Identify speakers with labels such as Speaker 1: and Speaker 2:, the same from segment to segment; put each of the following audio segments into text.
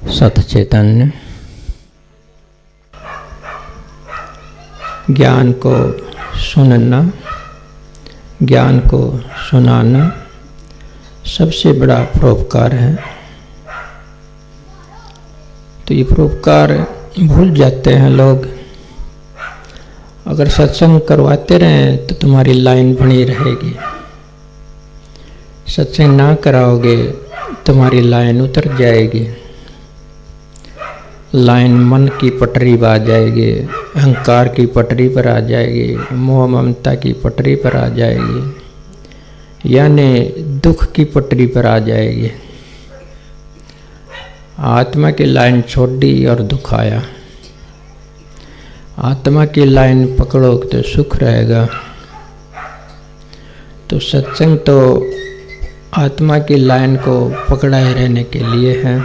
Speaker 1: सत चैतन्य ज्ञान को सुनना, ज्ञान को सुनाना सबसे बड़ा परोपकार है। तो ये परोपकार भूल जाते हैं लोग। अगर सत्संग करवाते रहें तो तुम्हारी लाइन बनी रहेगी, सत्संग ना कराओगे तुम्हारी लाइन उतर जाएगी। लाइन मन की पटरी पर आ जाएगी, अहंकार की पटरी पर आ जाएगी, मोह ममता की पटरी पर आ जाएगी, यानी दुख की पटरी पर आ जाएगी। आत्मा की लाइन छोड़ दी और दुख आया। आत्मा की लाइन पकड़ो तो सुख रहेगा। तो सत्संग तो आत्मा की लाइन को पकड़ाए रहने के लिए है।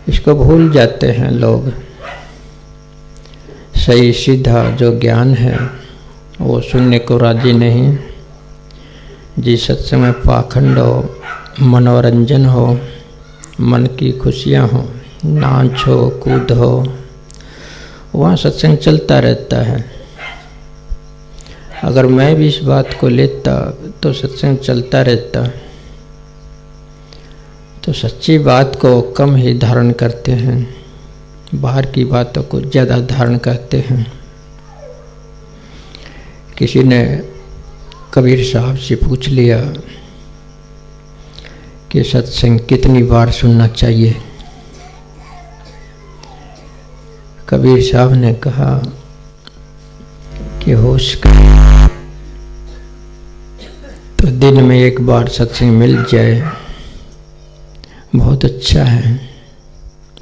Speaker 1: इसको भूल जाते हैं लोग। सही सीधा जो ज्ञान है वो सुनने को राजी नहीं। जिस सत्संग में पाखंड हो, मनोरंजन हो, मन की खुशियाँ हो, नाच हो, कूद हो, वहाँ सत्संग चलता रहता है। अगर मैं भी इस बात को लेता तो सत्संग चलता रहता। तो सच्ची बात को कम ही धारण करते हैं, बाहर की बातों को ज़्यादा धारण करते हैं। किसी ने कबीर साहब से पूछ लिया कि सत्संग कितनी बार सुनना चाहिए। कबीर साहब ने कहा कि होश कर तो दिन में एक बार सत्संग मिल जाए बहुत अच्छा है।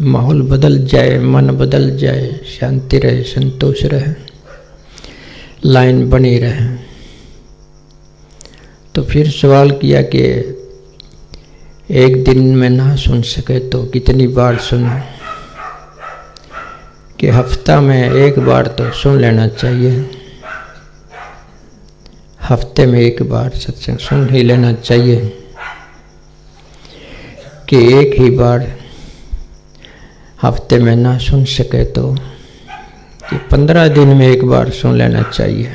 Speaker 1: माहौल बदल जाए, मन बदल जाए, शांति रहे, संतोष रहे, लाइन बनी रहे। तो फिर सवाल किया कि एक दिन में ना सुन सके तो कितनी बार सुने? कि हफ्ता में एक बार तो सुन लेना चाहिए। हफ्ते में एक बार सत्संग सुन ही लेना चाहिए। कि एक ही बार हफ्ते में ना सुन सके तो कि 15 दिन में एक बार सुन लेना चाहिए।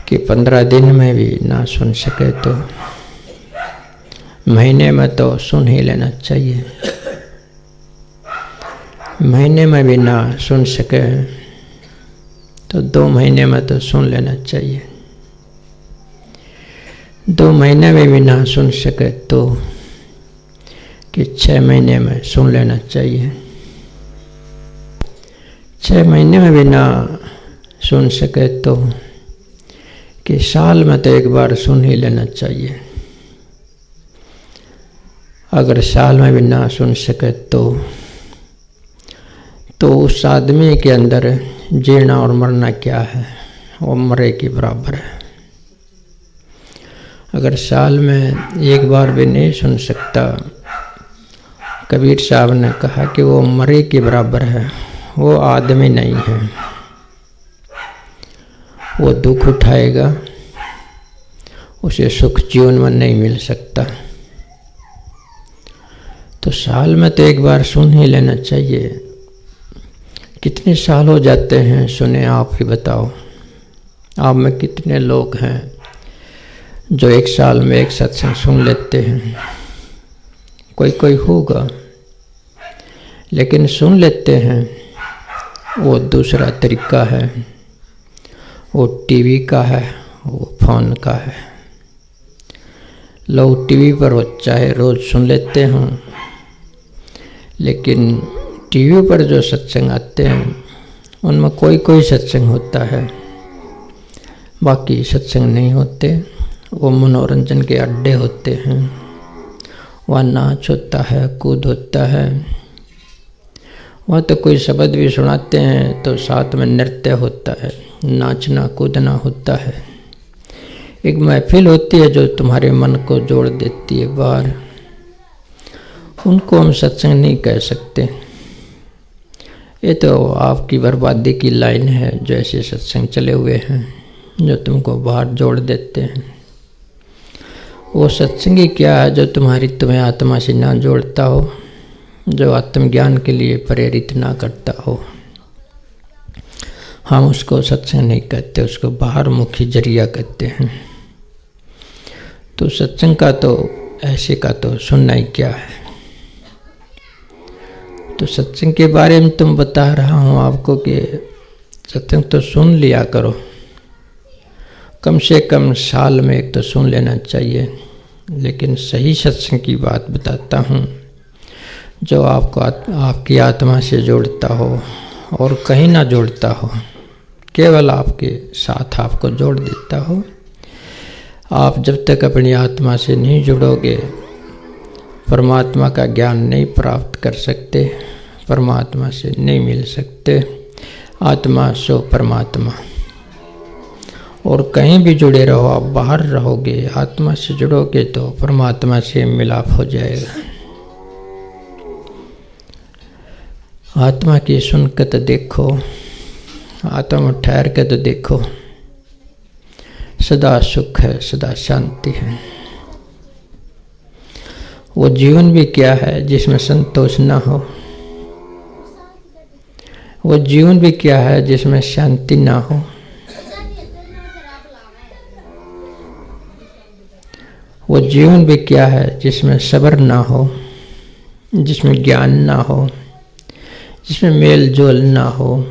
Speaker 1: कि 15 दिन में भी ना सुन सके तो महीने में तो सुन ही लेना चाहिए। महीने में भी ना सुन सके तो 2 महीने में तो सुन लेना चाहिए। 2 महीने में भी ना सुन सके तो कि 6 महीने में सुन लेना चाहिए। 6 महीने में भी ना सुन सके तो कि साल में तो एक बार सुन ही लेना चाहिए। अगर साल में भी ना सुन सके तो उस आदमी के अंदर जीना और मरना क्या है, वो मरे के बराबर है। अगर साल में एक बार भी नहीं सुन सकता, कबीर साहब ने कहा कि वो मरे के बराबर है, वो आदमी नहीं है। वो दुख उठाएगा, उसे सुख जीवन में नहीं मिल सकता। तो साल में तो एक बार सुन ही लेना चाहिए। कितने साल हो जाते हैं सुने, आप ही बताओ। आप में कितने लोग हैं जो एक साल में एक सत्संग सुन लेते हैं? कोई कोई होगा, लेकिन सुन लेते हैं। वो दूसरा तरीका है, वो टीवी का है, वो फोन का है। लोग टीवी पर हो चाहे रोज़ सुन लेते हों, लेकिन टीवी पर जो सत्संग आते हैं उनमें कोई कोई सत्संग होता है, बाकी सत्संग नहीं होते। वो मनोरंजन के अड्डे होते हैं। वहाँ नाच होता है, कूद होता है। वहाँ तो कोई शब्द भी सुनाते हैं तो साथ में नृत्य होता है, नाचना कूदना होता है। एक महफिल होती है जो तुम्हारे मन को जोड़ देती है बाहर। उनको हम सत्संग नहीं कह सकते। ये तो आपकी बर्बादी की लाइन है जो ऐसे सत्संग चले हुए हैं जो तुमको बाहर जोड़ देते हैं। वो सत्संगी क्या है जो तुम्हें आत्मा से ना जोड़ता हो, जो आत्मज्ञान के लिए प्रेरित ना करता हो। हम उसको सत्संग नहीं कहते, उसको बाहर मुखी जरिया कहते हैं। तो सत्संग का तो ऐसे का तो सुनना ही क्या है। तो सत्संग के बारे में तुम बता रहा हूँ आपको कि सत्संग तो सुन लिया करो, कम से कम साल में एक तो सुन लेना चाहिए। लेकिन सही सत्संग की बात बताता हूँ जो आपको आपकी आत्मा से जोड़ता हो और कहीं ना जोड़ता हो, केवल आपके साथ आपको जोड़ देता हो। आप जब तक अपनी आत्मा से नहीं जुड़ोगे परमात्मा का ज्ञान नहीं प्राप्त कर सकते, परमात्मा से नहीं मिल सकते। आत्मा सो परमात्मा। और कहीं भी जुड़े रहो, आप बाहर रहोगे, आत्मा से जुड़ोगे तो परमात्मा से मिलाप हो जाएगा। आत्मा की सुनकर तो देखो, आत्मा ठहर के तो देखो, सदा सुख है, सदा शांति है। वो जीवन भी क्या है जिसमें संतोष ना हो, वो जीवन भी क्या है जिसमें शांति ना हो। वो जीवन भी क्या है जिसमें सब्र ना हो, जिसमें ज्ञान ना हो, जिसमें मेल जोल ना हो,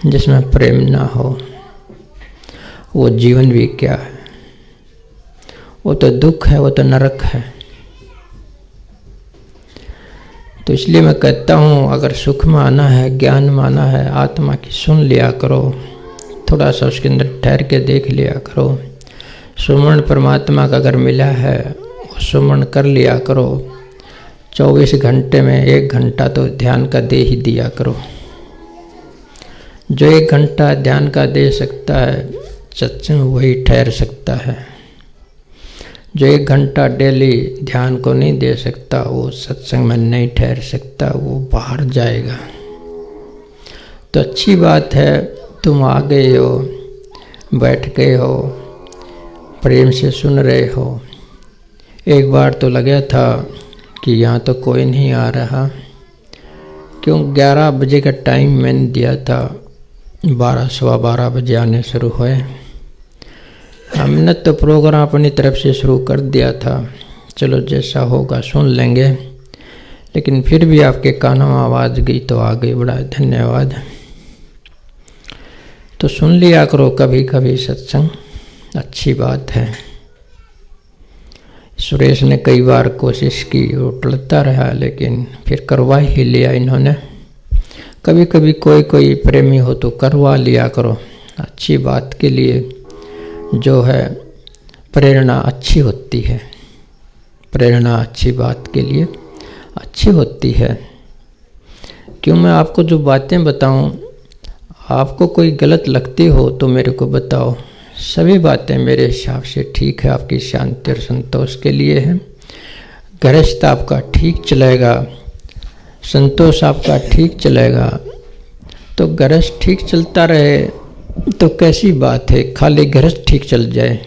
Speaker 1: जिसमें प्रेम ना हो। वो जीवन भी क्या है? वो तो दुख है, वो तो नरक है। तो इसलिए मैं कहता हूँ अगर सुख माना है, ज्ञान माना है, आत्मा की सुन लिया करो, थोड़ा सा उसके अंदर ठहर के देख लिया करो। सुमरण परमात्मा का अगर मिला है वो सुमरण कर लिया करो। 24 घंटे में 1 घंटा तो ध्यान का दे ही दिया करो। जो 1 घंटा ध्यान का दे सकता है सत्संग वही ठहर सकता है। जो 1 घंटा डेली ध्यान को नहीं दे सकता वो सत्संग में नहीं ठहर सकता, वो बाहर जाएगा। तो अच्छी बात है तुम आ गए हो, बैठ गए हो, प्रेम से सुन रहे हो। एक बार तो लगा था कि यहाँ तो कोई नहीं आ रहा, क्यों 11 बजे का टाइम मैंने दिया था, 12 सवा 12 बजे आने शुरू हुए। हमने तो प्रोग्राम अपनी तरफ से शुरू कर दिया था, चलो जैसा होगा सुन लेंगे, लेकिन फिर भी आपके कानों में आवाज़ गई तो आ गई, बड़ा धन्यवाद। तो सुन लिया करो कभी कभी सत्संग, अच्छी बात है। सुरेश ने कई बार कोशिश की, वो टलता रहा, लेकिन फिर करवा ही लिया इन्होंने। कभी कभी कोई प्रेमी हो तो करवा लिया करो, अच्छी बात के लिए जो है प्रेरणा अच्छी होती है। प्रेरणा अच्छी बात के लिए अच्छी होती है। क्यों मैं आपको जो बातें बताऊं, आपको कोई गलत लगती हो तो मेरे को बताओ। सभी बातें मेरे हिसाब से ठीक है, आपकी शांति और संतोष के लिए है। गृहस्थ आपका ठीक चलेगा, संतोष आपका ठीक चलेगा। तो गृहस्थ ठीक चलता रहे तो कैसी बात है, खाली गृहस्थ ठीक चल जाए।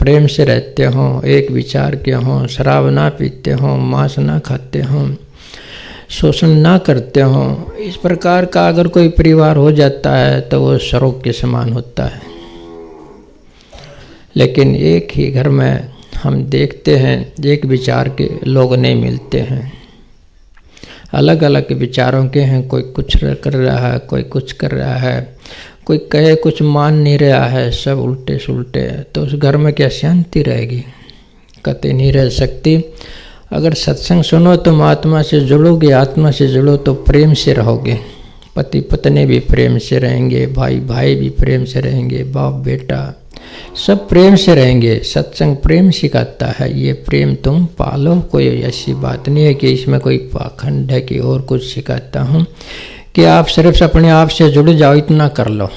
Speaker 1: प्रेम से रहते हों, एक विचार के हों, शराब ना पीते हों, मांस ना खाते हों, शोषण ना करते हों, इस प्रकार का अगर कोई परिवार हो जाता है तो वो स्वर्ग के समान होता है। लेकिन एक ही घर में हम देखते हैं एक विचार के लोग नहीं मिलते हैं, अलग अलग विचारों के हैं। कोई कुछ कर रहा है, कोई कुछ कर रहा है, कोई कहे कुछ मान नहीं रहा है, सब उल्टे सुलटे। तो उस घर में क्या शांति रहेगी? कतई नहीं रह सकती। अगर सत्संग सुनो तो आत्मा से जुड़ोगे, आत्मा से जुड़ो तो प्रेम से रहोगे। पति पत्नी भी प्रेम से रहेंगे, भाई भाई भी प्रेम से रहेंगे, बाप बेटा सब प्रेम से रहेंगे। सत्संग प्रेम सिखाता है, ये प्रेम तुम पालो। कोई ऐसी बात नहीं है कि इसमें कोई पाखंड है कि और कुछ सिखाता हूँ कि आप सिर्फ अपने आप से जुड़ जाओ, इतना कर लो।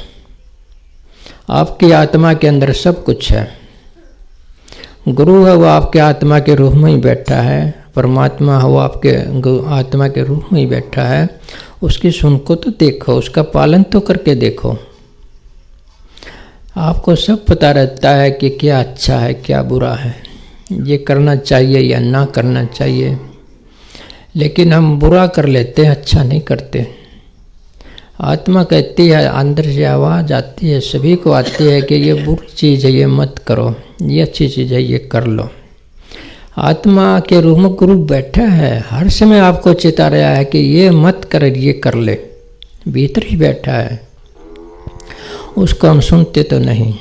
Speaker 1: आपकी आत्मा के अंदर सब कुछ है। गुरु है वो आपके आत्मा के रूह में ही बैठा है, परमात्मा है वो आपके आत्मा के रूह में ही बैठा है। उसकी सुन को तो देखो, उसका पालन तो करके देखो। आपको सब पता रहता है कि क्या अच्छा है क्या बुरा है। ये करना चाहिए या ना करना चाहिए, लेकिन हम बुरा कर लेते हैं, अच्छा नहीं करते। आत्मा कहती है, अंदर से आवाज़ आती है, सभी को आती है कि ये बुरी चीज़ है, ये मत करो, ये अच्छी चीज़ है, ये कर लो। आत्मा के रूप में गुरु बैठा है, हर समय आपको चेता रहा है कि ये मत कर, ये कर ले, भीतर ही बैठा है। उसको हम सुनते तो नहीं।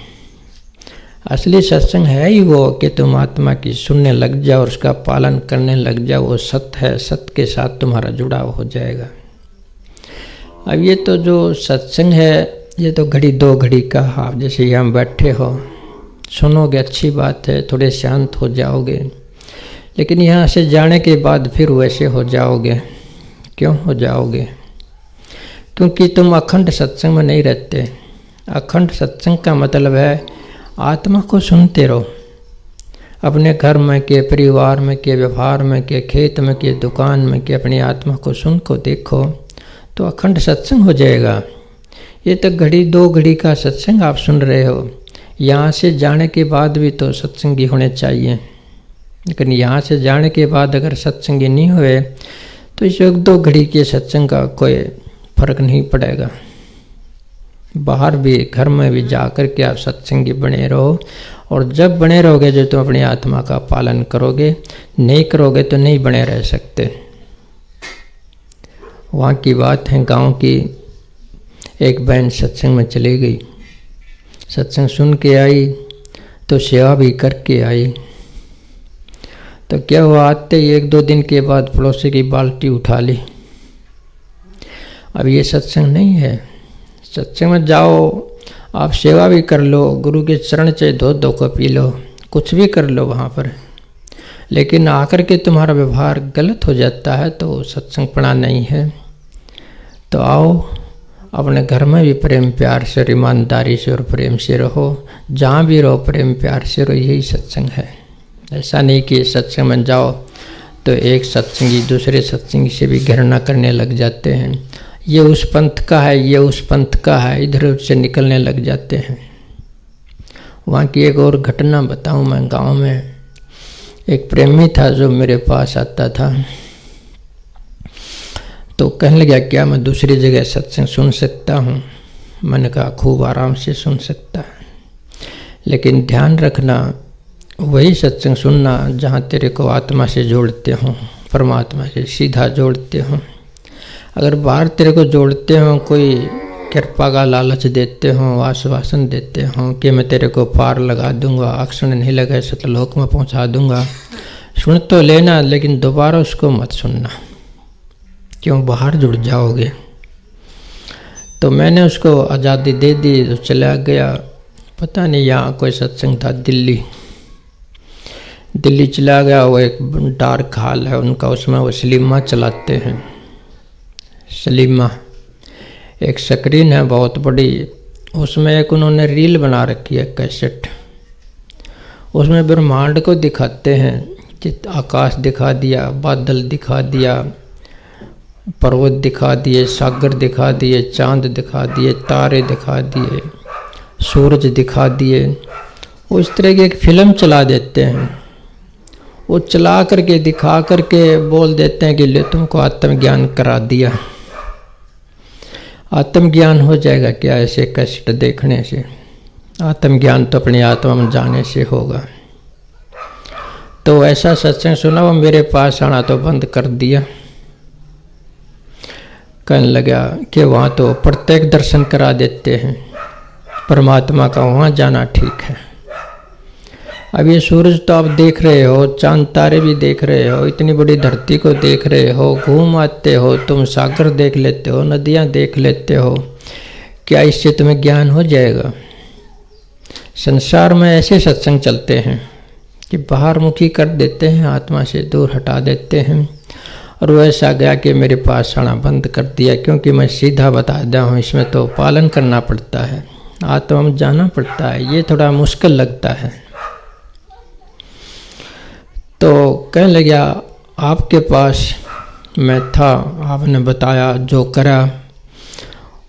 Speaker 1: असली सत्संग है ही वो कि तुम आत्मा की सुनने लग जाओ और उसका पालन करने लग जाओ। वो सत्य है, सत्य के साथ तुम्हारा जुड़ाव हो जाएगा। अब ये तो जो सत्संग है ये तो घड़ी दो घड़ी का, आप जैसे यहाँ बैठे हो सुनोगे अच्छी बात है, थोड़े शांत हो जाओगे, लेकिन यहाँ से जाने के बाद फिर वैसे हो जाओगे। क्यों हो जाओगे? क्योंकि तुम अखंड सत्संग में नहीं रहते। अखंड सत्संग का मतलब है आत्मा को सुनते रहो, अपने घर में के, परिवार में के, व्यवहार में के, खेत में के, दुकान में के, अपनी आत्मा को सुन को देखो तो अखंड सत्संग हो जाएगा। ये तो घड़ी दो घड़ी का सत्संग आप सुन रहे हो। यहाँ से जाने के बाद भी तो सत्संगी होने चाहिए, लेकिन यहाँ से जाने के बाद अगर सत्संगी नहीं हुए तो इस एक दो घड़ी के सत्संग का कोई फर्क नहीं पड़ेगा। बाहर भी, घर में भी जा कर के आप सत्संगी बने रहो, और जब बने रहोगे जो तुम अपनी आत्मा का पालन करोगे, नहीं करोगे तो नहीं बने रह सकते। वहाँ की बात है, गांव की एक बहन सत्संग में चली गई, सत्संग सुन के आई तो सेवा भी करके आई। तो क्या हुआ, आते ही एक दो दिन के बाद पड़ोसी की बाल्टी उठा ली। अब ये सत्संग नहीं है। सत्संग में जाओ, आप सेवा भी कर लो, गुरु के चरण चाहे धो धो को पी लो, कुछ भी कर लो वहाँ पर, लेकिन आकर के तुम्हारा व्यवहार गलत हो जाता है तो सत्संग पढ़ा नहीं है। तो आओ अपने घर में भी प्रेम प्यार से, ईमानदारी से और प्रेम से रहो, जहाँ भी रहो प्रेम प्यार से रहो, यही सत्संग है। ऐसा नहीं कि सत्संग में जाओ तो एक सत्संगी दूसरे सत्संगी से भी घृणा करने लग जाते हैं, ये उस पंथ का है, ये उस पंथ का है, इधर उधर से निकलने लग जाते हैं। वहाँ की एक और घटना बताऊँ मैं। गांव में एक प्रेमी था जो मेरे पास आता था, तो कहने लगा क्या मैं दूसरी जगह सत्संग सुन सकता हूँ? मैंने कहा खूब आराम से सुन सकता है, लेकिन ध्यान रखना वही सत्संग सुनना जहाँ तेरे को आत्मा से जोड़ते हों, परमात्मा से सीधा जोड़ते हों। अगर बाहर तेरे को जोड़ते हों, कोई कृपा का लालच देते हों, आश्वासन देते हों कि मैं तेरे को पार लगा दूंगा, अक्षण नहीं लगे सतलोक में पहुंचा दूंगा, सुन तो लेना लेकिन दोबारा उसको मत सुनना, क्यों बाहर जुड़ जाओगे। तो मैंने उसको आज़ादी दे दी, तो चला गया। पता नहीं यहाँ कोई सत्संग था, दिल्ली चला गया। वो एक डार्क हॉल है उनका, उसमें वो सलीमा चलाते हैं। सलीमा एक स्क्रीन है बहुत बड़ी, उसमें एक उन्होंने रील बना रखी है, कैसेट। उसमें ब्रह्मांड को दिखाते हैं कि आकाश दिखा दिया, बादल दिखा दिया, पर्वत दिखा दिए, सागर दिखा दिए, चांद दिखा दिए, तारे दिखा दिए, सूरज दिखा दिए। वो इस तरह की एक फिल्म चला देते हैं। वो चला करके दिखा करके बोल देते हैं कि ले तुमको आत्मज्ञान करा दिया। आत्मज्ञान हो जाएगा क्या ऐसे कैसेट देखने से? आत्मज्ञान तो अपनी आत्मा में जाने से होगा। तो ऐसा सत्संग सुना, वो मेरे पास आना तो बंद कर दिया। कहने लगा कि वहाँ तो प्रत्येक दर्शन करा देते हैं परमात्मा का, वहाँ जाना ठीक है। अब ये सूरज तो आप देख रहे हो, चांद तारे भी देख रहे हो, इतनी बड़ी धरती को देख रहे हो, घूम आते हो, तुम सागर देख लेते हो, नदियाँ देख लेते हो, क्या इससे तुम्हें ज्ञान हो जाएगा? संसार में ऐसे सत्संग चलते हैं कि बाहर मुखी कर देते हैं, आत्मा से दूर हटा देते हैं। और वो ऐसा गया कि मेरे पास आना बंद कर दिया, क्योंकि मैं सीधा बता दिया हूँ, इसमें तो पालन करना पड़ता है, आत्मा में जाना पड़ता है, ये थोड़ा मुश्किल लगता है। तो कहने लगा आपके पास मैं था, आपने बताया जो करा,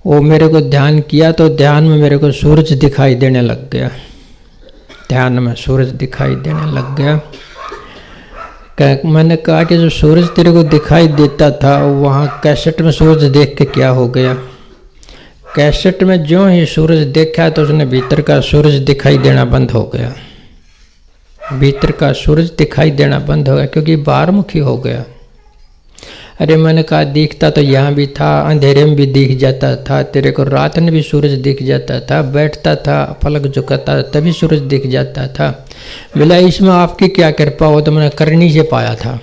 Speaker 1: वो मेरे को ध्यान किया तो ध्यान में मेरे को सूरज दिखाई देने लग गया, ध्यान में सूरज दिखाई देने लग गया। मैंने कहा कि जो सूरज तेरे को दिखाई देता था वहाँ कैसेट में सूरज देख के क्या हो गया? कैसेट में ज्यों ही सूरज देखा तो उसने भीतर का सूरज दिखाई देना बंद हो गया। भीतर का सूरज दिखाई देना बंद हो गया क्योंकि बाहरमुखी हो गया। अरे मैंने कहा दिखता तो यहाँ भी था, अंधेरे में भी दिख जाता था, तेरे को रात में भी सूरज दिख जाता था, बैठता था पलक झुकाता तभी सूरज दिख जाता था। बोला इसमें आपकी क्या कृपा हो? तो मैंने करनी से पाया था।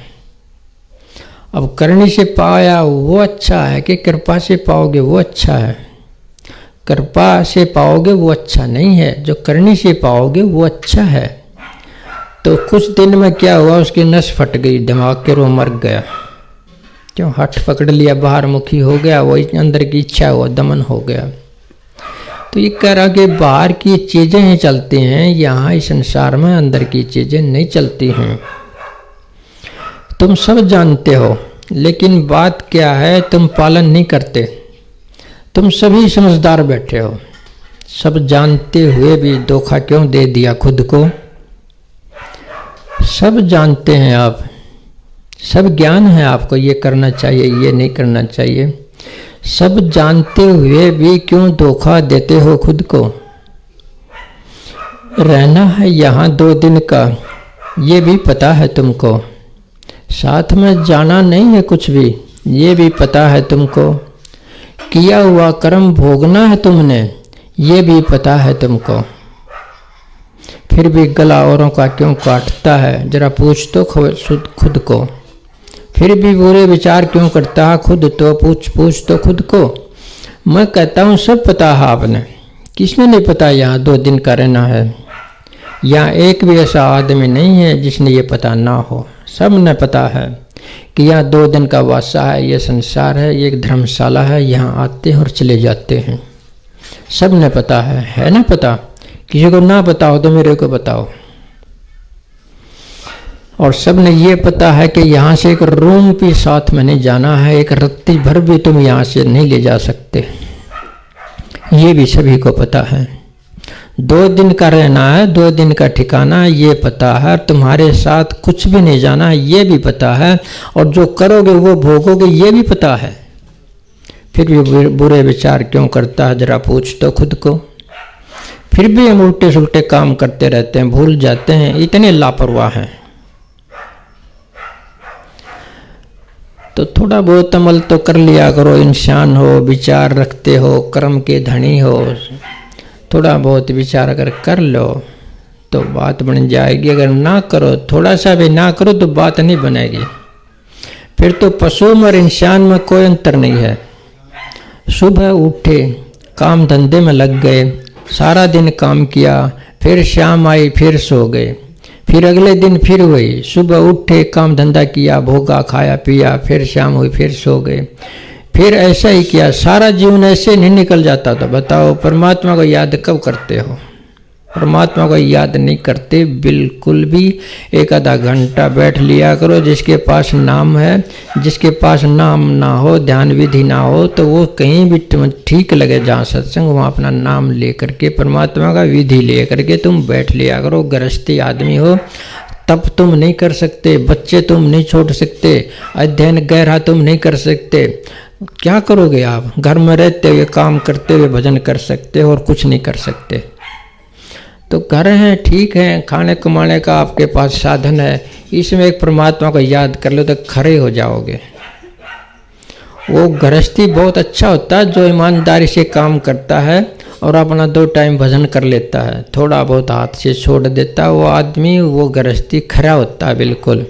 Speaker 1: अब करनी से पाया वो अच्छा है कि कृपा से पाओगे वो अच्छा है? कृपा से पाओगे वो अच्छा नहीं है, जो करनी से पाओगे वो अच्छा है। तो कुछ दिन में क्या हुआ, उसकी नस फट गई, दिमाग के रो मर गया। क्यों? हठ पकड़ लिया, बाहर मुखी हो गया, वो अंदर की इच्छा हुआ दमन हो गया। तो ये कह रहा कि बाहर की चीज़ें ही चलती हैं, यहाँ इस संसार में अंदर की चीज़ें नहीं चलती हैं। तुम सब जानते हो, लेकिन बात क्या है तुम पालन नहीं करते। तुम सभी समझदार बैठे हो, सब जानते हुए भी धोखा क्यों दे दिया खुद को? सब जानते हैं आप, सब ज्ञान है आपको, ये करना चाहिए ये नहीं करना चाहिए। सब जानते हुए भी क्यों धोखा देते हो खुद को? रहना है यहाँ 2 दिन का, ये भी पता है तुमको। साथ में जाना नहीं है कुछ भी, ये भी पता है तुमको। किया हुआ कर्म भोगना है तुमने, ये भी पता है तुमको। फिर भी गला औरों का क्यों काटता है, जरा पूछ तो खुद को। फिर भी बुरे विचार क्यों करता है, खुद तो पूछ तो खुद को। मैं कहता हूँ सब पता है आपने, किसने नहीं पता यहाँ 2 दिन का रहना है। यहाँ एक भी ऐसा आदमी नहीं है जिसने ये पता ना हो। सब ने पता है कि यहाँ 2 दिन का वासा है, ये संसार है, ये एक धर्मशाला है, यहाँ आते हैं और चले जाते हैं। सब ने पता है ना पता? किसी को ना पता हो तो मेरे को बताओ। और सब ने ये पता है कि यहाँ से एक रूम भी साथ में नहीं जाना है, एक रत्ती भर भी तुम यहाँ से नहीं ले जा सकते, ये भी सभी को पता है। 2 दिन का रहना है, 2 दिन का ठिकाना है, ये पता है। तुम्हारे साथ कुछ भी नहीं जाना है, ये भी पता है। और जो करोगे वो भोगोगे, ये भी पता है। फिर भी बुरे विचार क्यों करता है, जरा पूछ तो खुद को। फिर भी हम उल्टे सुलटे काम करते रहते हैं, भूल जाते हैं, इतने लापरवाह हैं। तो थोड़ा बहुत अमल तो कर लिया करो। इंसान हो, विचार रखते हो, कर्म के धनी हो, थोड़ा बहुत विचार अगर कर लो तो बात बन जाएगी। अगर ना करो, थोड़ा सा भी ना करो तो बात नहीं बनेगी। फिर तो पशु और इंसान में कोई अंतर नहीं है। सुबह उठे, काम धंधे में लग गए, सारा दिन काम किया, फिर शाम आई, फिर सो गए, फिर अगले दिन फिर वही। सुबह उठे, काम धंधा किया, भोगा, खाया पिया, फिर शाम हुई, फिर सो गए, फिर ऐसा ही किया। सारा जीवन ऐसे नहीं निकल जाता। तो बताओ परमात्मा को याद कब करते हो? परमात्मा को याद नहीं करते बिल्कुल भी। 1-आधा घंटा बैठ लिया करो। जिसके पास नाम है, जिसके पास नाम ना हो, ध्यान विधि ना हो, तो वो कहीं भी ठीक लगे जहाँ सत्संग, वहाँ अपना नाम ले करके, परमात्मा का विधि ले करके तुम बैठ लिया करो। गृहस्थी आदमी हो तब तुम नहीं कर सकते, बच्चे तुम नहीं छोड़ सकते, अध्ययन गहरा तुम नहीं कर सकते। क्या करोगे आप? घर में रहते हुए, काम करते हुए भजन कर सकते हो और कुछ नहीं कर सकते। तो घर हैं, ठीक है, खाने कमाने का आपके पास साधन है, इसमें एक परमात्मा को याद कर लो तो खड़े हो जाओगे। वो गृहस्थी बहुत अच्छा होता है जो ईमानदारी से काम करता है और अपना 2 टाइम भजन कर लेता है, थोड़ा बहुत हाथ से छोड़ देता है, वो आदमी, वो गृहस्थी खरा होता है बिल्कुल।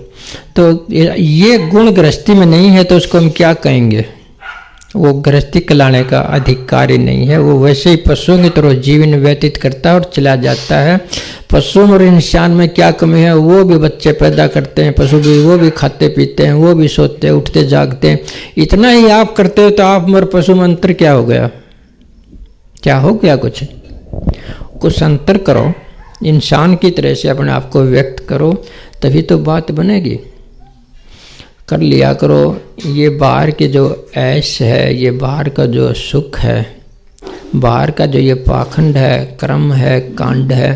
Speaker 1: तो ये गुण गृहस्थी में नहीं है तो उसको हम क्या कहेंगे? वो गृहस्थी कहलाने का अधिकारी नहीं है। वो वैसे ही पशुओं की तरह जीवन व्यतीत करता है और चला जाता है। पशु और इंसान में क्या कमी है? वो भी बच्चे पैदा करते हैं, पशु भी, वो भी खाते पीते हैं, वो भी सोते हैं, उठते जागते हैं। इतना ही आप करते हो तो आप और पशु में अंतर क्या हो गया? क्या हो गया? कुछ अंतर करो, इंसान की तरह से अपने आप को व्यक्त करो, तभी तो बात बनेगी। कर लिया करो। ये बाहर के जो ऐश है, ये बाहर का जो सुख है, बाहर का जो ये पाखंड है, कर्म है, कांड है,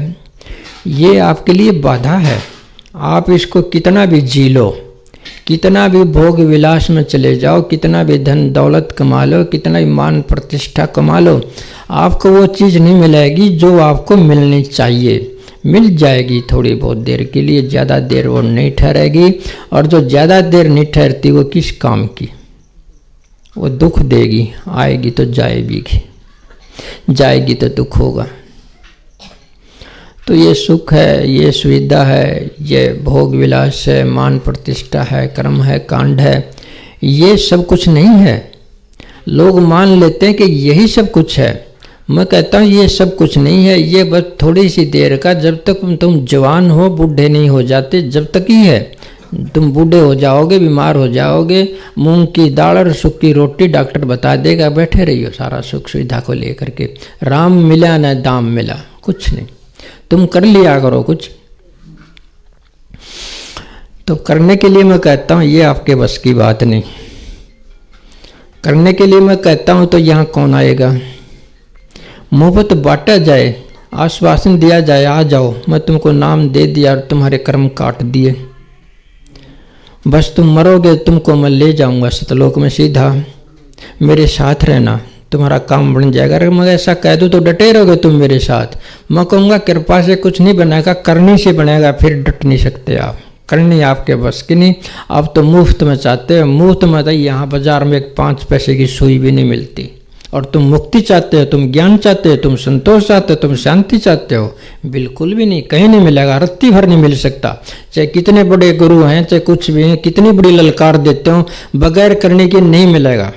Speaker 1: ये आपके लिए बाधा है। आप इसको कितना भी जी लो, कितना भी भोग विलास में चले जाओ, कितना भी धन दौलत कमा लो, कितना भी मान प्रतिष्ठा कमा लो, आपको वो चीज़ नहीं मिलेगी जो आपको मिलनी चाहिए। मिल जाएगी थोड़ी बहुत देर के लिए, ज़्यादा देर वो नहीं ठहरेगी, और जो ज़्यादा देर नहीं ठहरती वो किस काम की, वो दुख देगी। आएगी तो जाएगी, जाएगी तो दुख होगा। तो ये सुख है, ये सुविधा है, ये भोग विलास है, मान प्रतिष्ठा है, कर्म है, कांड है, ये सब कुछ नहीं है। लोग मान लेते हैं कि यही सब कुछ है। मैं कहता हूँ ये सब कुछ नहीं है, ये बस थोड़ी सी देर का, जब तक तुम जवान हो, बूढ़े नहीं हो जाते, जब तक ही है। तुम बूढ़े हो जाओगे, बीमार हो जाओगे, मूंग की दाल और सूखी रोटी डॉक्टर बता देगा, बैठे रहियो सारा सुख सुविधा को लेकर के। राम मिला न दाम मिला, कुछ नहीं। तुम कर लिया करो कुछ। तो करने के लिए मैं कहता हूँ ये आपके बस की बात नहीं। करने के लिए मैं कहता हूँ तो यहाँ कौन आएगा। मुफ्त बांटा जाए, आश्वासन दिया जाए, आ जाओ, मैं तुमको नाम दे दिया और तुम्हारे कर्म काट दिए, बस तुम मरोगे, तुमको मैं ले जाऊंगा सतलोक में सीधा, मेरे साथ रहना, तुम्हारा काम बन जाएगा। अगर मैं ऐसा कह दूँ तो डटे रहोगे तुम मेरे साथ। मैं कहूँगा कृपा से कुछ नहीं बनेगा, करनी से बनेगा, फिर डट नहीं सकते आप। करनी आपके बस की नहीं। आप तो मुफ्त में चाहते हो, मुफ्त में तो यहाँ बाजार में 5 पैसे की सुई भी नहीं मिलती। और तुम मुक्ति चाहते हो, तुम ज्ञान चाहते हो, तुम संतोष चाहते हो, तुम शांति चाहते हो, बिल्कुल भी नहीं, कहीं नहीं मिलेगा, रत्ती भर नहीं मिल सकता। चाहे कितने बड़े गुरु हैं, चाहे कुछ भी हैं, कितनी बड़ी ललकार देते हो, बगैर करने के नहीं मिलेगा।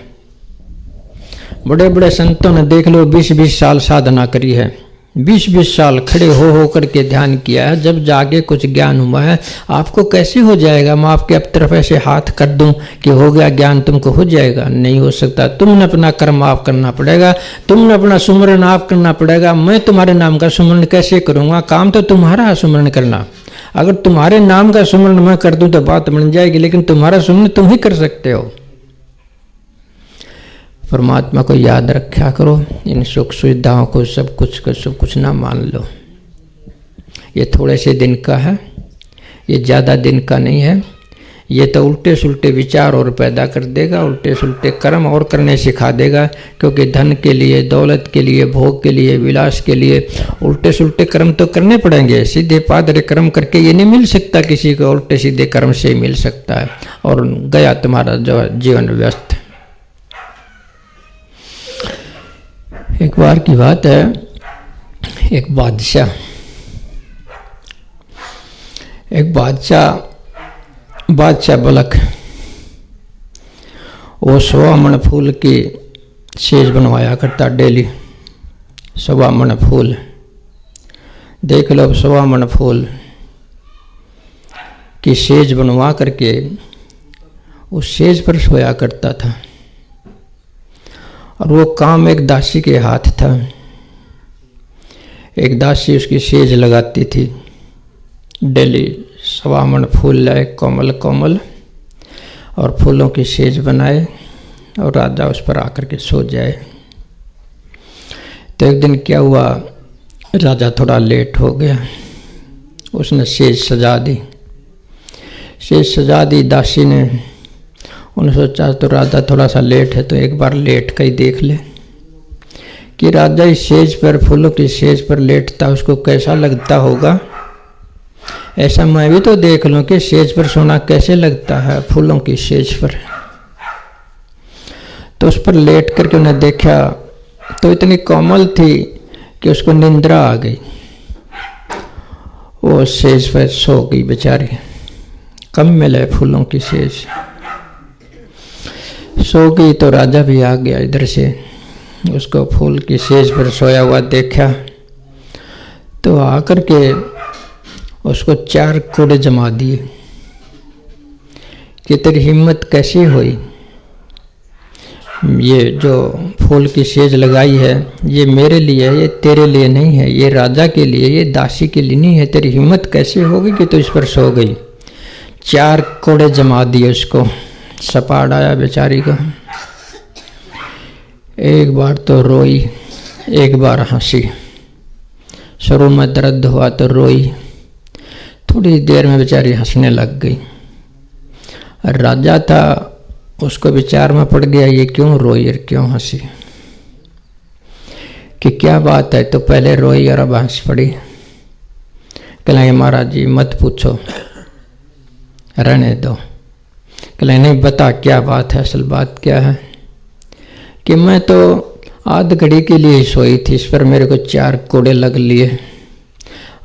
Speaker 1: बड़े बड़े संतों ने देख लो 20-20 साल साधना करी है, 20-20 साल खड़े हो करके ध्यान किया है, जब जाके कुछ ज्ञान हुआ है। आपको कैसे हो जाएगा? मैं आपके अब तरफ ऐसे हाथ कर दूं कि हो गया ज्ञान, तुमको हो जाएगा? नहीं हो सकता। तुमने अपना कर्म आप करना पड़ेगा, तुमने अपना सुमरन आप करना पड़ेगा। मैं तुम्हारे नाम का सुमरन कैसे करूँगा? काम तो तुम्हारा सुमरन करना। अगर तुम्हारे नाम का सुमरन मैं कर दूँ तो बात बन जाएगी, लेकिन तुम्हारा सुमरन तुम ही कर सकते हो। परमात्मा को याद रखा करो, इन सुख सुविधाओं को सब कुछ ना मान लो। ये थोड़े से दिन का है, ये ज़्यादा दिन का नहीं है। ये तो उल्टे सुलटे विचार और पैदा कर देगा, उल्टे सुलटे कर्म और करने सिखा देगा। क्योंकि धन के लिए, दौलत के लिए, भोग के लिए, विलास के लिए उल्टे सुलटे कर्म तो करने पड़ेंगे। सीधे पादरे कर्म करके ये नहीं मिल सकता किसी को, उल्टे सीधे कर्म से मिल सकता है। और गया तुम्हारा जो जीवन व्यस्त। एक बार की बात है, एक बादशाह बलक, वो 100 मन फूल की सेज बनवाया करता डेली। 100 मन फूल, देख लो, 100 मन फूल की सेज बनवा करके उस सेज पर सोया करता था। और वो काम एक दासी के हाथ था। एक दासी उसकी सेज लगाती थी डेली। 100 मन फूल लाए, कोमल कोमल, और फूलों की सेज बनाए, और राजा उस पर आकर के सो जाए। तो एक दिन क्या हुआ, राजा थोड़ा लेट हो गया। उसने सेज सजा दी। सेज सजा दी दासी ने। उन्होंने सोचा तो राजा थोड़ा सा लेट है, तो एक बार लेट कर ही देख ले कि राजा इस सेज पर, फूलों की सेज पर लेटता, उसको कैसा लगता होगा। ऐसा मैं भी तो देख लूं कि सेज पर सोना कैसे लगता है, फूलों की सेज पर। तो उस पर लेट करके उन्हें देखा तो इतनी कोमल थी कि उसको निंद्रा आ गई। वो सेज पर सो गई बेचारी। कम मिले फूलों की सेज, सो गई। तो राजा भी आ गया इधर से, उसको फूल की सेज पर सोया हुआ देखा। तो आकर के उसको 4 कोड़े जमा दिए कि तेरी हिम्मत कैसी हुई। ये जो फूल की सेज लगाई है ये मेरे लिए है, ये तेरे लिए नहीं है, ये राजा के लिए, ये दासी के लिए नहीं है। तेरी हिम्मत कैसे होगी कि तू इस पर सो गई। 4 कोड़े जमा दिए उसको। सपाट आया बेचारी को। एक बार तो रोई, एक बार हंसी। शुरू में दर्द हुआ तो रोई, थोड़ी देर में बेचारी हंसने लग गई। राजा था, उसको विचार में पड़ गया ये क्यों रोई और क्यों हंसी, कि क्या बात है। तो पहले रोई और अब हंस पड़ी। कहलाए महाराज जी मत पूछो, रहने दो। कहलाए नहीं बता क्या बात है, असल बात क्या है। कि मैं तो आध घड़ी के लिए सोई थी, इस पर मेरे को 4 कोड़े लग लिए।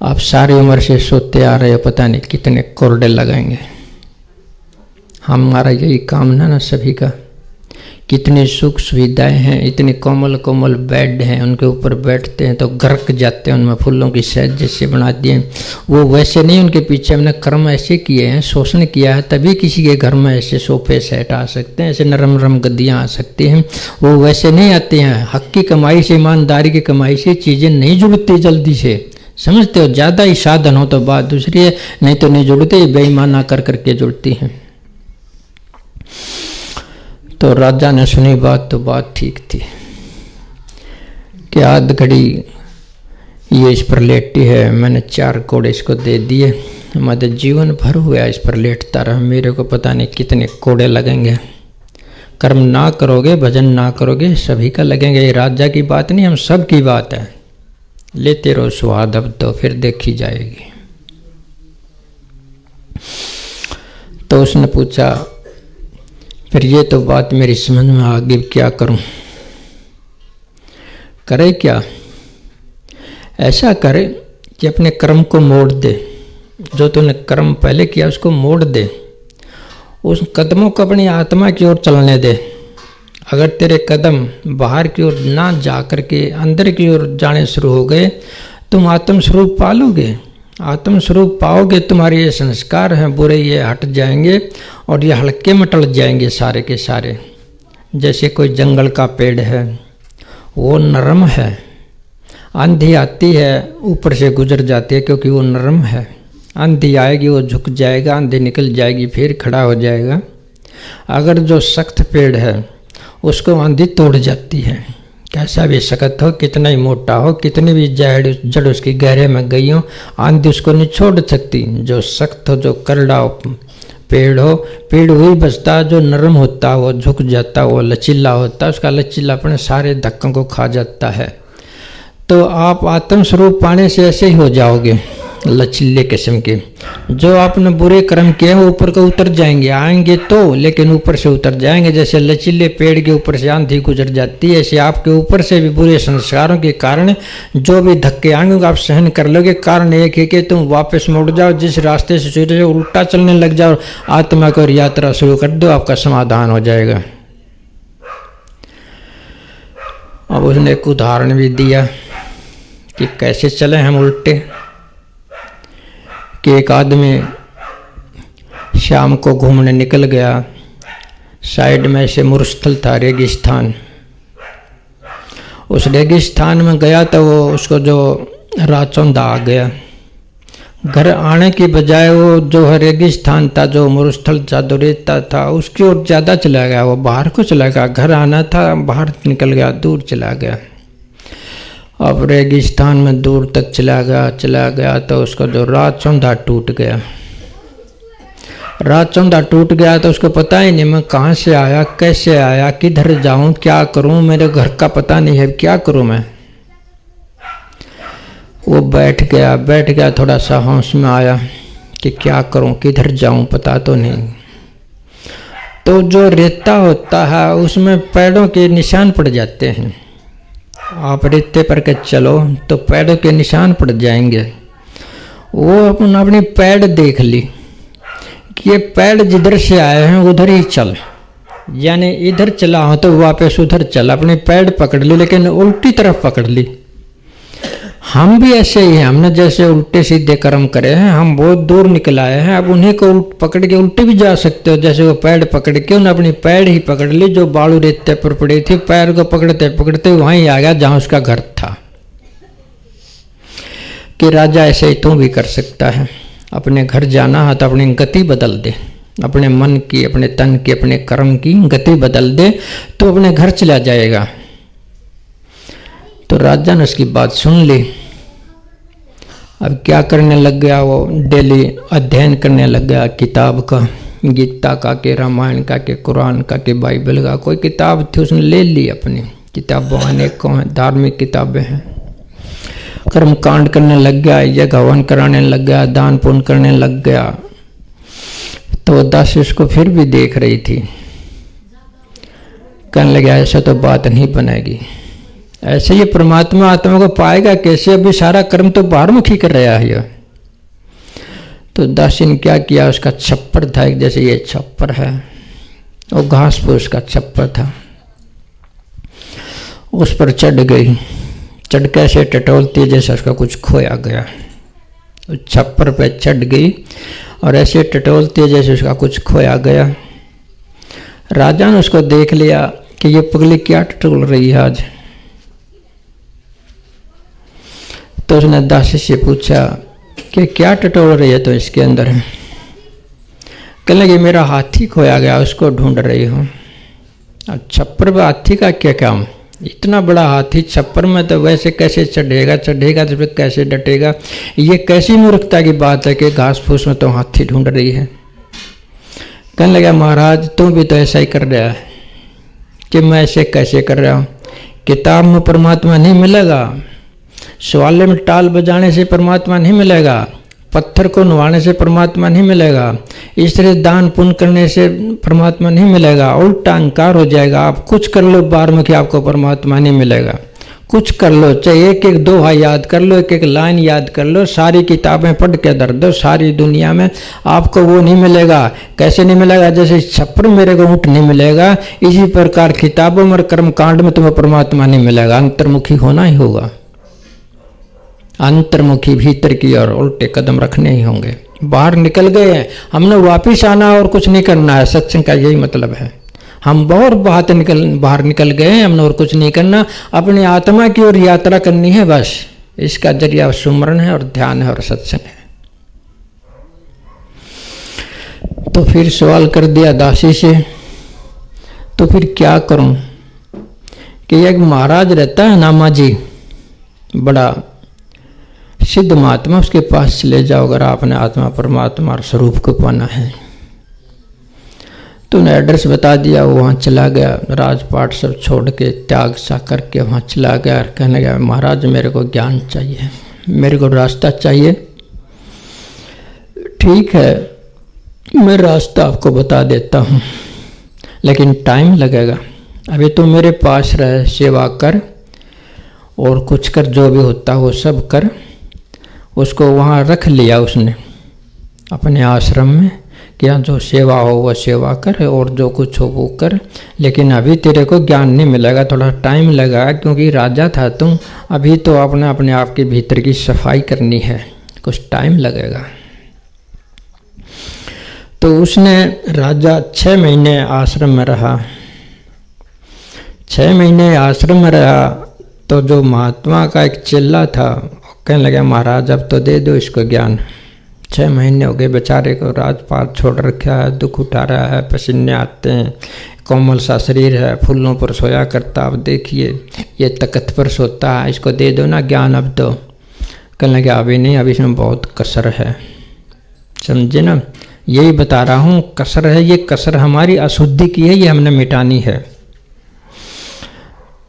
Speaker 1: आप सारी उम्र से सोते आ रहे हो, पता नहीं कितने कोड़े लगाएंगे। हमारा यही कामना ना सभी का। कितनी सुख सुविधाएं हैं, इतने कोमल कोमल बेड हैं, उनके ऊपर बैठते हैं तो गरक जाते हैं, उनमें फूलों की सहज जैसे बना दिए। वो वैसे नहीं, उनके पीछे हमने कर्म ऐसे किए हैं, शोषण किया है, तभी किसी के घर में ऐसे सोफे सेट आ सकते हैं, ऐसे नरम नरम गद्दियाँ आ सकती हैं। वो वैसे नहीं आते हैं। हक की कमाई से, ईमानदारी की कमाई से चीज़ें नहीं जुड़ती जल्दी से, समझते हो। ज़्यादा ही साधन हो तो बात दूसरी है, नहीं तो नहीं जुड़ते, बेईमाना कर करके जुड़ती हैं। तो राजा ने सुनी बात तो बात ठीक थी कि आध घड़ी ये इस पर लेटी है, मैंने 4 कोड़े इसको दे दिए, मैं जीवन भर हुआ इस पर लेटता रहा, मेरे को पता नहीं कितने कोड़े लगेंगे। कर्म ना करोगे, भजन ना करोगे, सभी का लगेंगे। ये राजा की बात नहीं, हम सब की बात है। लेते रहो स्वाद, अब तो फिर देखी जाएगी। तो उसने पूछा फिर ये तो बात मेरी समझ में आ गई, क्या करूं। करे क्या, ऐसा करे कि अपने कर्म को मोड़ दे। जो तूने कर्म पहले किया उसको मोड़ दे, उस कदमों को अपनी आत्मा की ओर चलने दे। अगर तेरे कदम बाहर की ओर ना जा करके अंदर की ओर जाने शुरू हो गए, तुम आत्म स्वरूप पालोगे। आत्म स्वरूप पाओगे, तुम्हारे ये संस्कार हैं बुरे, ये हट जाएंगे और ये हल्के में टल जाएंगे सारे के सारे। जैसे कोई जंगल का पेड़ है, वो नरम है, आंधी आती है ऊपर से गुजर जाती है क्योंकि वो नरम है। आंधी आएगी वो झुक जाएगा, आंधी निकल जाएगी फिर खड़ा हो जाएगा। अगर जो सख्त पेड़ है उसको आंधी तोड़ जाती है, कैसा भी सख्त हो, कितना ही मोटा हो, कितनी भी जड़ उसकी गहरे में गई हो, आंधी उसको नहीं छोड़ सकती। जो सख्त हो, जो करड़ा हो पेड़ हो, पेड़ वही बचता है जो नरम होता, वो झुक जाता, वो लचीला होता, उसका लचीलापन सारे धक्कों को खा जाता है। तो आप आत्म स्वरूप पाने से ऐसे ही हो जाओगे, लचीले किस्म के। जो आपने बुरे कर्म किए वो ऊपर को उतर जाएंगे, आएंगे तो, लेकिन ऊपर से उतर जाएंगे। जैसे लचीले पेड़ के ऊपर से आंधी गुजर जाती है, ऐसे आपके ऊपर से भी बुरे संस्कारों के कारण जो भी धक्के आएंगे आप सहन कर लोगे। कारण एक है कि तुम वापस मुड़ जाओ, जिस रास्ते से सोचे उल्टा चलने लग जाओ, आत्मा को यात्रा शुरू कर दो, आपका समाधान हो जाएगा। अब उसने एक उदाहरण भी दिया कि कैसे चले हम उल्टे। कि एक आदमी शाम को घूमने निकल गया, साइड में से मुरस्थल था, रेगिस्तान। उस रेगिस्तान में गया तो वो उसको जो राचौंधा आ गया। घर आने की बजाय वो जो है रेगिस्तान था, जो मुरस्थल था, जो रेता था, उसकी ओर ज़्यादा चला गया। वो बाहर को चला गया, घर आना था बाहर निकल गया, दूर चला गया। अब रेगिस्तान में दूर तक चला गया तो उसका जो राचौंधा टूट गया। राचौंधा टूट गया तो उसको पता ही नहीं मैं कहाँ से आया, कैसे आया, किधर जाऊँ, क्या करूँ, मेरे घर का पता नहीं है, क्या करूँ मैं। वो बैठ गया, थोड़ा सा होश में आया कि क्या करूँ, किधर जाऊँ, पता तो नहीं। तो जो रेता होता है उसमें पैरों के निशान पड़ जाते हैं। आप रेते पर के चलो तो पैरों के निशान पड़ जाएंगे। वो अपनी पैर देख ली कि ये पैर जिधर से आए हैं उधर ही चल, यानी इधर चला हो तो वापस उधर चल। अपनी पैर पकड़ ली लेकिन उल्टी तरफ पकड़ ली। हम भी ऐसे ही हैं, हमने जैसे उल्टे सीधे कर्म करे हैं, हम बहुत दूर निकल आए हैं। अब उन्हीं को पकड़ के उल्टे भी जा सकते हो। जैसे वो पैर पकड़ के उन्हें अपनी पैर ही पकड़ ली जो बालू रेते पर पड़ी थी, पैर को पकड़ते पकड़ते वहीं आ गया जहां उसका घर था। कि राजा ऐसे ही तू भी कर सकता है। अपने घर जाना है तो अपनी गति बदल दे, अपने मन की, अपने तन की, अपने कर्म की गति बदल दे तो अपने घर चला जाएगा। तो राजा ने उसकी बात सुन ली। अब क्या करने लग गया, वो डेली अध्ययन करने लग गया किताब का, गीता का के रामायण का के कुरान का के बाइबल का, कोई किताब थी उसने ले ली। अपनी किताबों अनेकों हैं, धार्मिक किताबें हैं। कर्म कांड करने लग गया, यज्ञ हवन कराने लग गया, दान पुण्य करने लग गया। तो दासी उसको फिर भी देख रही थी, कहने लगे ऐसा तो बात नहीं बनेगी, ऐसे ये परमात्मा आत्मा को पाएगा कैसे, अभी सारा कर्म तो बाहरमुखी कर रहा है ये। तो दासी ने क्या किया, उसका छप्पर था एक, जैसे ये छप्पर है, वो घास फूस का छप्पर था, उस पर चढ़ गई। चढ़ के ऐसे टटोलती जैसे उसका कुछ खोया गया, उस छप्पर पे चढ़ गई और ऐसे टटोलती जैसे उसका कुछ खोया गया। राजा ने उसको देख लिया कि ये पगली क्या टटोल रही है आज। तो उसने दासी से पूछा कि क्या टटोल रही है तो इसके अंदर है। कहने लगी मेरा हाथी खोया गया, उसको ढूंढ रही हूँ। अब छप्पर पर हाथी का क्या काम, इतना बड़ा हाथी छप्पर में तो वैसे कैसे चढ़ेगा, चढ़ेगा तो फिर कैसे डटेगा। ये कैसी मूर्खता की बात है कि घास फूस में तो हाथी ढूंढ रही है। कहने लगा महाराज तुम भी तो ऐसा ही कर रहा है। कि मैं ऐसे कैसे कर रहा हूँ, किताब में परमात्मा नहीं मिलेगा, सवाले में टाल बजाने से परमात्मा नहीं मिलेगा, पत्थर को नवाने से परमात्मा नहीं मिलेगा, इस तरह दान पुण्य करने से परमात्मा नहीं मिलेगा, उल्टा अहंकार हो जाएगा। आप कुछ कर लो बार में कि आपको परमात्मा नहीं मिलेगा, कुछ कर लो, चाहे एक एक दोहा याद कर लो, एक एक लाइन याद कर लो, सारी किताबें पढ़ के दर दो, सारी दुनिया में आपको वो नहीं मिलेगा। कैसे नहीं मिलेगा, जैसे छप्पर मेरे को ऊँट नहीं मिलेगा, इसी प्रकार किताबों में कर्म कांड में तुम्हें परमात्मा नहीं मिलेगा। अंतर्मुखी होना ही होगा, अंतर्मुखी भीतर की और उल्टे कदम रखने ही होंगे। बाहर निकल गए हैं, हमने वापिस आना और कुछ नहीं करना है। सत्संग का यही मतलब है, हम बहुत बाहर निकल गए हैं, हमने और कुछ नहीं करना, अपनी आत्मा की ओर यात्रा करनी है बस। इसका जरिया सुमरण है और ध्यान है और सत्संग है। तो फिर सवाल कर दिया दासी से, तो फिर क्या करूं कि एक महाराज रहता है नामा जी, बड़ा सिद्ध महात्मा, उसके पास चले जाओ अगर आपने आत्मा परमात्मा और स्वरूप को पाना है। तो उन्हें एड्रेस बता दिया, वो वहाँ चला गया, राजपाट सब छोड़ के त्याग सा करके वहाँ चला गया और कहने लगा महाराज मेरे को ज्ञान चाहिए, मेरे को रास्ता चाहिए। ठीक है मैं रास्ता आपको बता देता हूँ, लेकिन टाइम लगेगा। अभी तो मेरे पास रहे, सेवा कर और कुछ कर, जो भी होता वो सब कर। उसको वहाँ रख लिया उसने अपने आश्रम में कि यहाँ जो सेवा हो वो सेवा कर और जो कुछ हो वो कर, लेकिन अभी तेरे को ज्ञान नहीं मिलेगा, थोड़ा टाइम लगा, क्योंकि राजा था तुम, अभी तो अपने आप के भीतर की सफाई करनी है, कुछ टाइम लगेगा। तो उसने राजा 6 महीने आश्रम में रहा। 6 महीने आश्रम में रहा तो जो महात्मा का एक चेला था कहने लगा महाराज अब तो दे दो इसको ज्ञान। 6 महीने हो गए बेचारे को, राजपाट छोड़ रखा है, दुख उठा रहा है, पसीने आते हैं, कोमल सा शरीर है, फूलों पर सोया करता, अब देखिए ये तख्त पर सोता है, इसको दे दो ना ज्ञान अब दो। कहने लगे अभी नहीं, अभी इसमें बहुत कसर है। समझे ना, यही बता रहा हूँ कसर है, ये कसर हमारी अशुद्धि की है, ये हमने मिटानी है।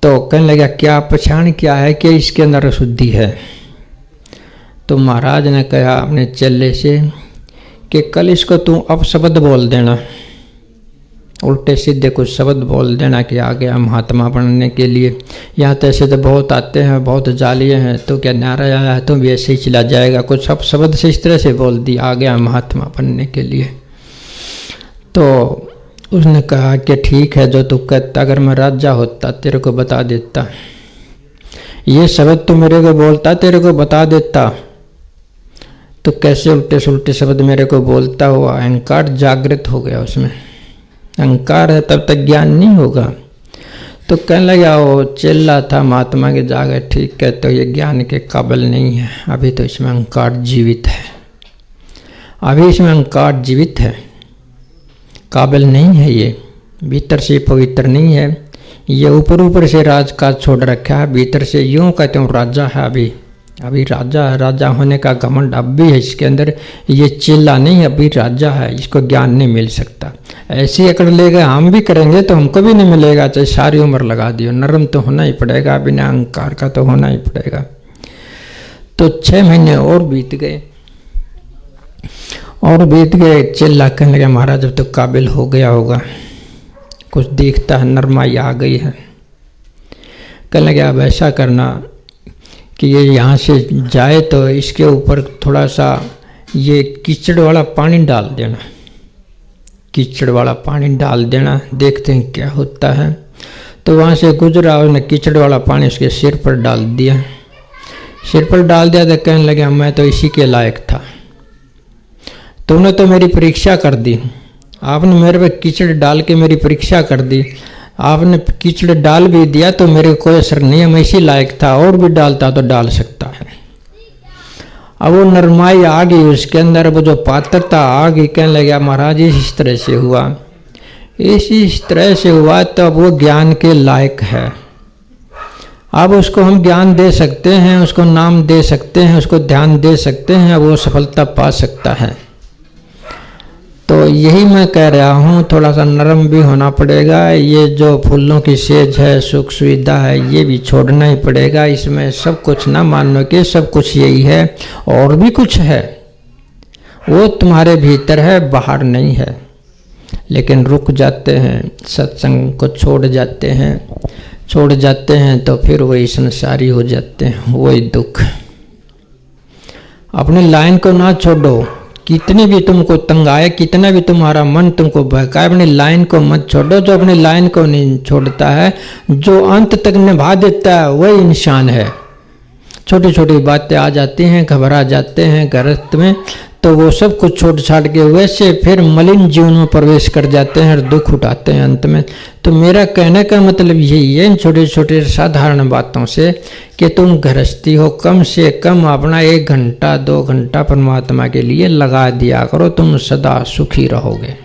Speaker 1: तो कहने लगा क्या पहचान क्या है कि इसके अंदर अशुद्धि है। तो महाराज ने कहा अपने चेले से कि कल इसको तू अपशब्द बोल देना, उल्टे सीधे कुछ शब्द बोल देना कि आ गया महात्मा बनने के लिए। यहाँ तो ऐसे तो बहुत आते हैं, बहुत जालिए हैं, तो क्या नारा आया है तो भी ऐसे ही चला जाएगा, कुछ अपशब्द से इस तरह से बोल दिया आ गया महात्मा बनने के लिए। तो उसने कहा कि ठीक है जो तू कहता, अगर मैं राजा होता तेरे को बता देता, ये शब्द तो मेरे को बोलता तेरे को बता देता, तो कैसे उल्टे सुलटे शब्द मेरे को बोलता हुआ। अहंकार जागृत हो गया उसमें, अहंकार है तब तक ज्ञान नहीं होगा। तो कहने लगा वो चेला था महात्मा के जागे ठीक है, तो ये ज्ञान के काबिल नहीं है, अभी तो इसमें अहंकार जीवित है, अभी इसमें अहंकार जीवित है, काबिल नहीं है, ये भीतर से पवित्र नहीं है, ये ऊपर ऊपर से राजकाज छोड़ रखा है, भीतर से यूं कहते हूँ राजा है, अभी अभी राजा होने का घमंड अब भी है इसके अंदर। ये चेला नहीं, अभी राजा है, इसको ज्ञान नहीं मिल सकता। ऐसी अकड़ लेगा हम भी करेंगे तो हमको भी नहीं मिलेगा, चाहे सारी उम्र लगा दियो। नरम तो होना ही पड़ेगा, बिना अहंकार का तो होना ही पड़ेगा। तो 6 महीने और बीत गए। चेला कहने लगा महाराज अब तो काबिल हो गया होगा, कुछ दिखता है, नरमाई आ गई है। कहने लगा अब ऐसा करना कि ये यहाँ से जाए तो इसके ऊपर थोड़ा सा ये कीचड़ वाला पानी डाल देना, कीचड़ वाला पानी डाल देना, देखते हैं क्या होता है। तो वहाँ से गुजरा, उसने कीचड़ वाला पानी उसके सिर पर डाल दिया। सिर पर डाल दिया तो कहने लगे मैं तो इसी के लायक था, तुमने तो मेरी परीक्षा कर दी, आपने मेरे पे कीचड़ डाल के मेरी परीक्षा कर दी। आपने कीचड़ डाल भी दिया तो मेरे कोई असर नहीं है, मैं इसी लायक था, और भी डालता तो डाल सकता है। अब वो नरमाई आ गई उसके अंदर, वो जो पात्रता आ गई। कहने लगा महाराज इस तरह से हुआ, इस तरह से हुआ, तो अब वो ज्ञान के लायक है। अब उसको हम ज्ञान दे सकते हैं, उसको नाम दे सकते हैं, उसको ध्यान दे सकते हैं, अब वो सफलता पा सकता है। तो यही मैं कह रहा हूँ, थोड़ा सा नरम भी होना पड़ेगा। ये जो फूलों की सेज है, सुख सुविधा है, ये भी छोड़ना ही पड़ेगा। इसमें सब कुछ ना मानो कि सब कुछ यही है, और भी कुछ है, वो तुम्हारे भीतर है, बाहर नहीं है। लेकिन रुक जाते हैं, सत्संग को छोड़ जाते हैं तो फिर वही संसारी हो जाते हैं, वही दुख। अपनी लाइन को ना छोड़ो, कितनी भी तुमको तंग आए, कितना भी तुम्हारा मन तुमको बहकाए, अपनी लाइन को मत छोड़ो। जो अपनी लाइन को नहीं छोड़ता है, जो अंत तक निभा देता है, वही इंसान है। छोटी छोटी बातें आ जाती हैं, घबरा जाते हैं गृहस्थ में, तो वो सब कुछ छोड़ छाड़ के वैसे फिर मलिन जीवन में प्रवेश कर जाते हैं और दुख उठाते हैं अंत में। तो मेरा कहने का मतलब यही है, इन छोटे छोटे साधारण बातों से, कि तुम गृहस्थी हो, कम से कम अपना 1 घंटा 2 घंटा परमात्मा के लिए लगा दिया करो, तुम सदा सुखी रहोगे।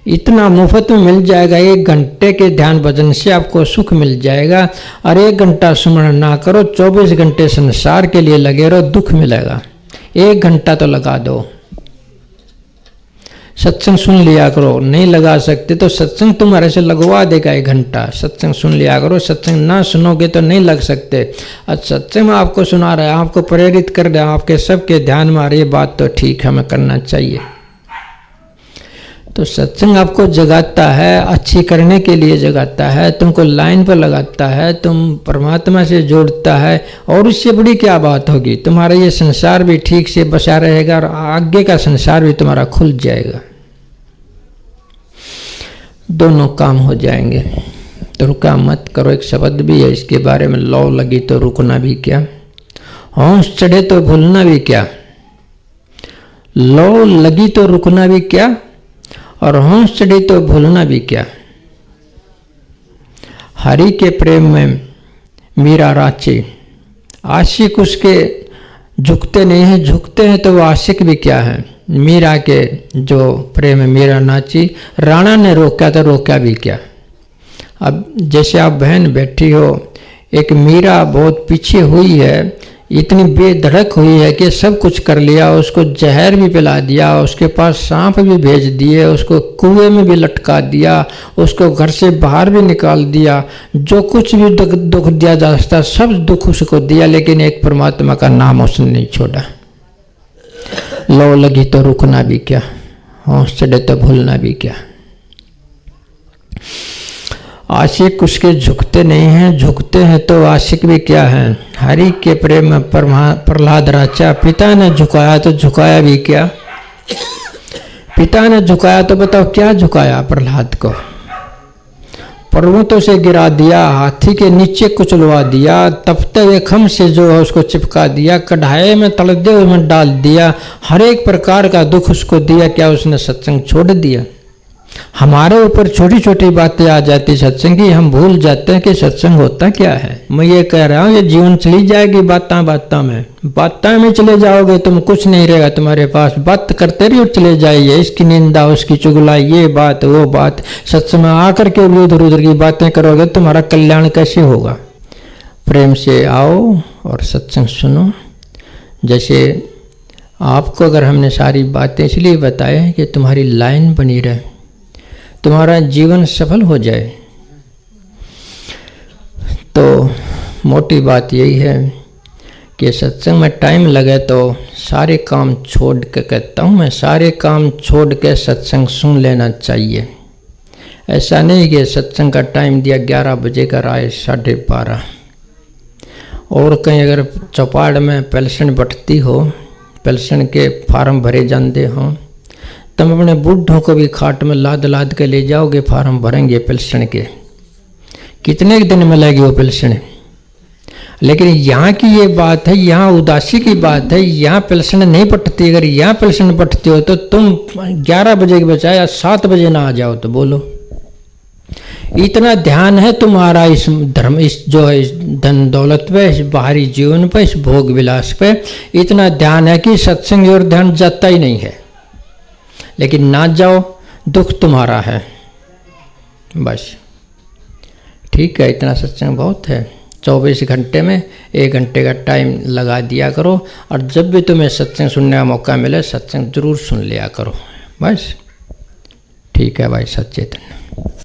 Speaker 1: इतना मुफ्त में मिल जाएगा, 1 घंटे के ध्यान भजन से आपको सुख मिल जाएगा। और 1 घंटा सुमरण ना करो, 24 घंटे संसार के लिए लगे रहो, दुख मिलेगा। 1 घंटा तो लगा दो, सत्संग सुन लिया करो। नहीं लगा सकते तो सत्संग तुम्हारे से लगवा देगा, 1 घंटा सत्संग सुन लिया करो। सत्संग ना सुनोगे तो नहीं लग सकते। और सत्संग में आपको सुना रहा है, आपको प्रेरित कर रहा है, आपके सबके ध्यान में आ रही है बात, तो ठीक है, हमें करना चाहिए। तो सत्संग आपको जगाता है, अच्छी करने के लिए जगाता है, तुमको लाइन पर लगाता है, तुम परमात्मा से जोड़ता है। और उससे बड़ी क्या बात होगी, तुम्हारा ये संसार भी ठीक से बसा रहेगा और आगे का संसार भी तुम्हारा खुल जाएगा, दोनों काम हो जाएंगे। तो रुका मत करो, एक शब्द भी है इसके बारे में, लौ लगी तो रुकना भी क्या, होश चढ़े तो भूलना भी क्या। लौ लगी तो रुकना भी क्या, और होश चढ़ी तो भूलना भी क्या। हरि के प्रेम में मीरा राची, आशिक उसके झुकते नहीं हैं, झुकते हैं तो वो आशिक भी क्या है। मीरा के जो प्रेम में मीरा नाची, राणा ने रोका तो रोका भी क्या। अब जैसे आप बहन बैठी हो, एक मीरा बहुत पीछे हुई है, इतनी बेधड़क हुई है कि सब कुछ कर लिया, उसको जहर भी पिला दिया, उसके पास सांप भी भेज दिए, उसको कुएं में भी लटका दिया, उसको घर से बाहर भी निकाल दिया, जो कुछ भी दुख दिया जा सकता सब दुख उसको दिया, लेकिन एक परमात्मा का नाम उसने नहीं छोड़ा। लौ लगी तो रुकना भी क्या, होश चढ़े तो भूलना भी क्या। आशिक उसके झुकते नहीं हैं, झुकते हैं तो आशिक भी क्या है। हरि के प्रेम में प्रहलाद राचा, पिता ने झुकाया तो झुकाया भी क्या। पिता ने झुकाया तो बताओ क्या झुकाया प्रहलाद को। पर्वतों से गिरा दिया, हाथी के नीचे कुचलवा दिया, तपते हुए खम से जो है उसको चिपका दिया, कढ़ाई में तलते हुए में डाल दिया, हर एक प्रकार का दुख उसको दिया। क्या उसने सत्संग छोड़ दिया। हमारे ऊपर छोटी छोटी बातें आ जाती सत्संग की, हम भूल जाते हैं कि सत्संग होता क्या है। मैं ये कह रहा हूँ, ये जीवन चली जाएगी बातें में चले जाओगे, तुम कुछ नहीं रहेगा तुम्हारे पास। बात करते रहो, चले जाइए, इसकी निंदा उसकी चुगलाई, ये बात वो बात। सत्संग में आकर के उधर उधर की बातें करोगे, तुम्हारा कल्याण कैसे होगा। प्रेम से आओ और सत्संग सुनो। जैसे आपको अगर हमने सारी बातें इसलिए बताए हैं कि तुम्हारी लाइन बनी रहे, तुम्हारा जीवन सफल हो जाए। तो मोटी बात यही है कि सत्संग में टाइम लगे तो सारे काम छोड़ के, कहता हूँ मैं, सारे काम छोड़ के सत्संग सुन लेना चाहिए। ऐसा नहीं कि सत्संग का टाइम दिया 11 बजे का आए 12:30, और कहीं अगर चौपाड़ में पेंशन बटती हो, पेंशन के फार्म भरे जाते हों, तुम अपने बूढ़ों को भी खाट में लाद लाद के ले जाओगे, फार्म भरेंगे पेंशन के, कितने दिन मिलेगी वो पेंशन। लेकिन यहाँ की ये बात है, यहाँ उदासी की बात है, यहाँ पेंशन नहीं पटती। अगर यहाँ पेंशन पटती हो तो तुम 11 बजे के बजाय 7 बजे ना आ जाओ तो बोलो। इतना ध्यान है तुम्हारा इस धर्म, इस जो है इस धन दौलत पे, इस बाहरी जीवन पे, इस भोग विलास पे इतना ध्यान है कि सत्संग और ध्यान जाता ही नहीं है। लेकिन ना जाओ, दुख तुम्हारा है बस। ठीक है, इतना सत्संग बहुत है। 24 घंटे में 1 घंटे का टाइम लगा दिया करो, और जब भी तुम्हें सत्संग सुनने का मौका मिले सत्संग जरूर सुन लिया करो बस। ठीक है भाई, सच्चेतन।